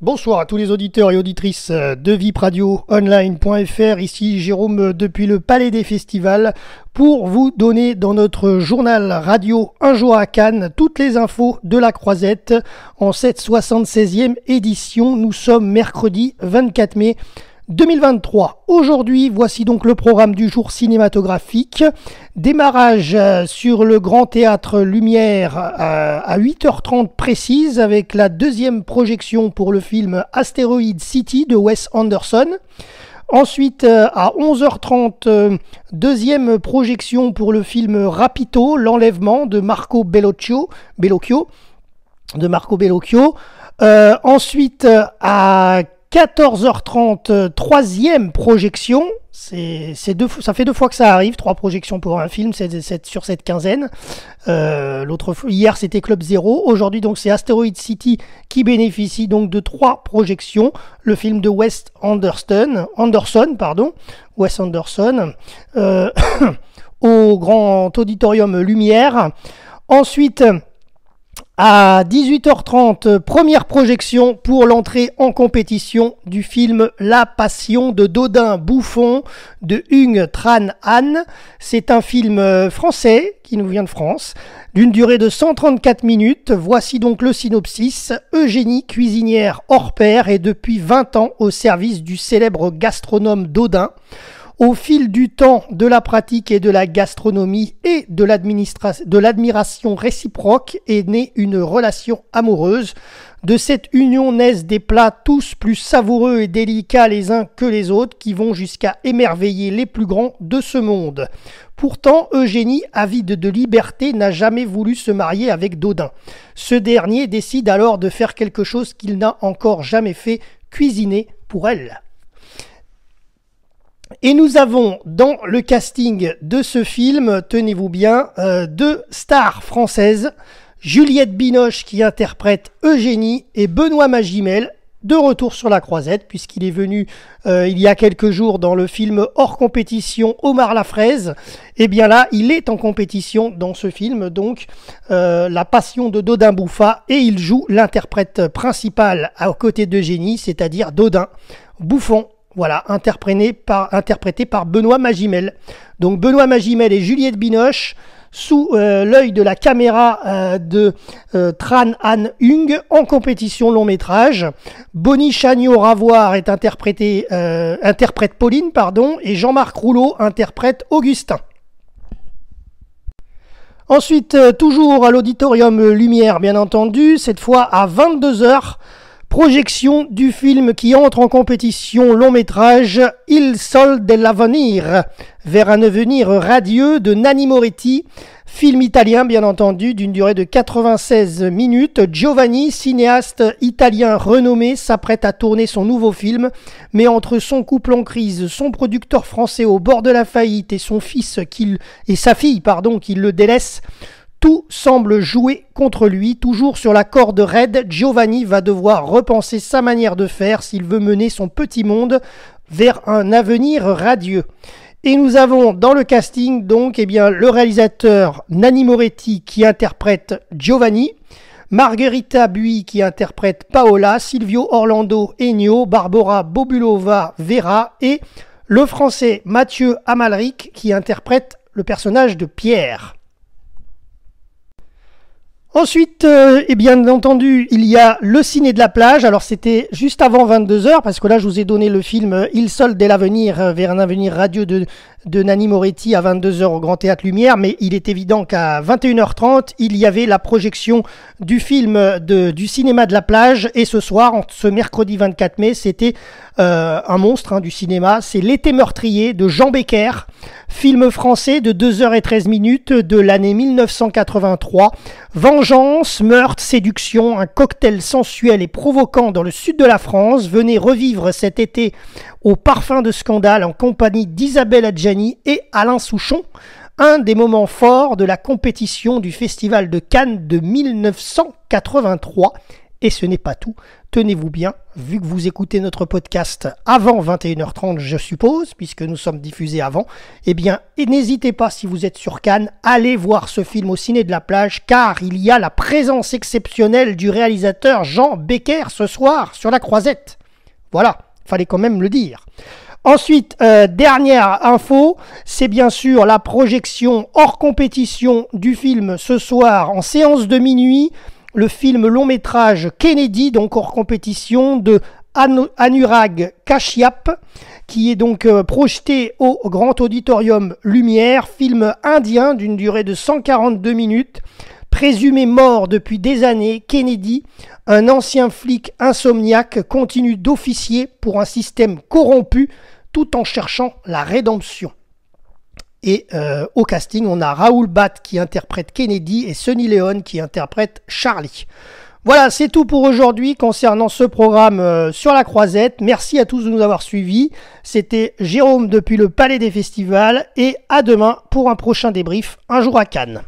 Bonsoir à tous les auditeurs et auditrices de vipradioonline.fr, ici Jérôme depuis le Palais des Festivals pour vous donner dans notre journal radio Un jour à Cannes toutes les infos de la Croisette en cette 76e édition. Nous sommes mercredi 24 mai 2023. Aujourd'hui, voici donc le programme du jour cinématographique. Démarrage sur le Grand Théâtre Lumière à 8h30 précise avec la deuxième projection pour le film Asteroid City de Wes Anderson. Ensuite, à 11h30, deuxième projection pour le film Rapito, l'enlèvement de Marco Bellocchio. Ensuite, à 14h30, troisième projection. Ça fait deux fois que ça arrive, 3 projections pour un film sur cette quinzaine. Hier c'était Club Zero, aujourd'hui donc c'est Asteroid City qui bénéficie donc de 3 projections. Le film de Wes Anderson, au Grand Auditorium Lumière. Ensuite, à 18h30, première projection pour l'entrée en compétition du film La Passion de Dodin Bouffon de Hugues Tran Han. C'est un film français qui nous vient de France, d'une durée de 134 minutes. Voici donc le synopsis. Eugénie, cuisinière hors pair, est depuis 20 ans au service du célèbre gastronome Dodin. Au fil du temps, de la pratique et de la gastronomie et de l'admiration réciproque est née une relation amoureuse. De cette union naissent des plats tous plus savoureux et délicats les uns que les autres qui vont jusqu'à émerveiller les plus grands de ce monde. Pourtant, Eugénie, avide de liberté, n'a jamais voulu se marier avec Dodin. Ce dernier décide alors de faire quelque chose qu'il n'a encore jamais fait, cuisiner pour elle. Et nous avons dans le casting de ce film, tenez-vous bien, 2 stars françaises, Juliette Binoche qui interprète Eugénie et Benoît Magimel, de retour sur la Croisette puisqu'il est venu il y a quelques jours dans le film hors compétition Omar la Fraise. Et bien là, il est en compétition dans ce film, donc La Passion de Dodin Bouffon, et il joue l'interprète principal à côté d'Eugénie, c'est-à-dire Dodin Bouffon. Voilà, interprété par Benoît Magimel. Donc Benoît Magimel et Juliette Binoche sous l'œil de la caméra de Tran Han Hung en compétition long métrage. Bonnie Chagnot-Ravoire interprète Pauline, et Jean-Marc Rouleau interprète Augustin. Ensuite, toujours à l'Auditorium Lumière, bien entendu, cette fois à 22h. Projection du film qui entre en compétition long métrage Il Sol dell'Avvenir, vers un avenir radieux de Nanni Moretti, film italien bien entendu d'une durée de 96 minutes. Giovanni, cinéaste italien renommé, s'apprête à tourner son nouveau film, mais entre son couple en crise, son producteur français au bord de la faillite et sa fille qui le délaisse, tout semble jouer contre lui. Toujours sur la corde raide, Giovanni va devoir repenser sa manière de faire s'il veut mener son petit monde vers un avenir radieux. Et nous avons dans le casting donc le réalisateur Nanni Moretti qui interprète Giovanni, Margherita Bui qui interprète Paola, Silvio Orlando Ennio, Barbara Bobulova Vera et le français Mathieu Amalric qui interprète le personnage de Pierre. Ensuite, bien entendu, il y a le ciné de la plage. Alors c'était juste avant 22h parce que là je vous ai donné le film Il Sol dell'Avvenir vers un avenir radieux de Nanni Moretti à 22h au Grand Théâtre Lumière, mais il est évident qu'à 21h30 il y avait la projection du film du cinéma de la plage, et ce soir, ce mercredi 24 mai, c'était un monstre du cinéma, c'est L'été meurtrier de Jean Becker, film français de 2h13 de l'année 1983. Vengeance, meurtre, séduction, un cocktail sensuel et provoquant dans le sud de la France. Venez revivre cet été au parfum de scandale en compagnie d'Isabelle Adjani et Alain Souchon. Un des moments forts de la compétition du Festival de Cannes de 1983. Et ce n'est pas tout. Tenez-vous bien, vu que vous écoutez notre podcast avant 21h30, je suppose, puisque nous sommes diffusés avant, eh bien, n'hésitez pas, si vous êtes sur Cannes, allez voir ce film au Ciné de la Plage, car il y a la présence exceptionnelle du réalisateur Jean Becker ce soir sur la Croisette. Voilà, fallait quand même le dire. Ensuite, dernière info, c'est bien sûr la projection hors compétition du film ce soir en séance de minuit, le film long métrage Kennedy, donc hors compétition, de Anurag Kashyap, qui est donc projeté au Grand Auditorium Lumière, film indien d'une durée de 142 minutes, présumé mort depuis des années. Kennedy, un ancien flic insomniaque, continue d'officier pour un système corrompu tout en cherchant la rédemption. Et au casting, on a Raoul Batt qui interprète Kennedy et Sunny Leon qui interprète Charlie. Voilà, c'est tout pour aujourd'hui concernant ce programme sur la Croisette. Merci à tous de nous avoir suivis. C'était Jérôme depuis le Palais des Festivals et à demain pour un prochain débrief, un jour à Cannes.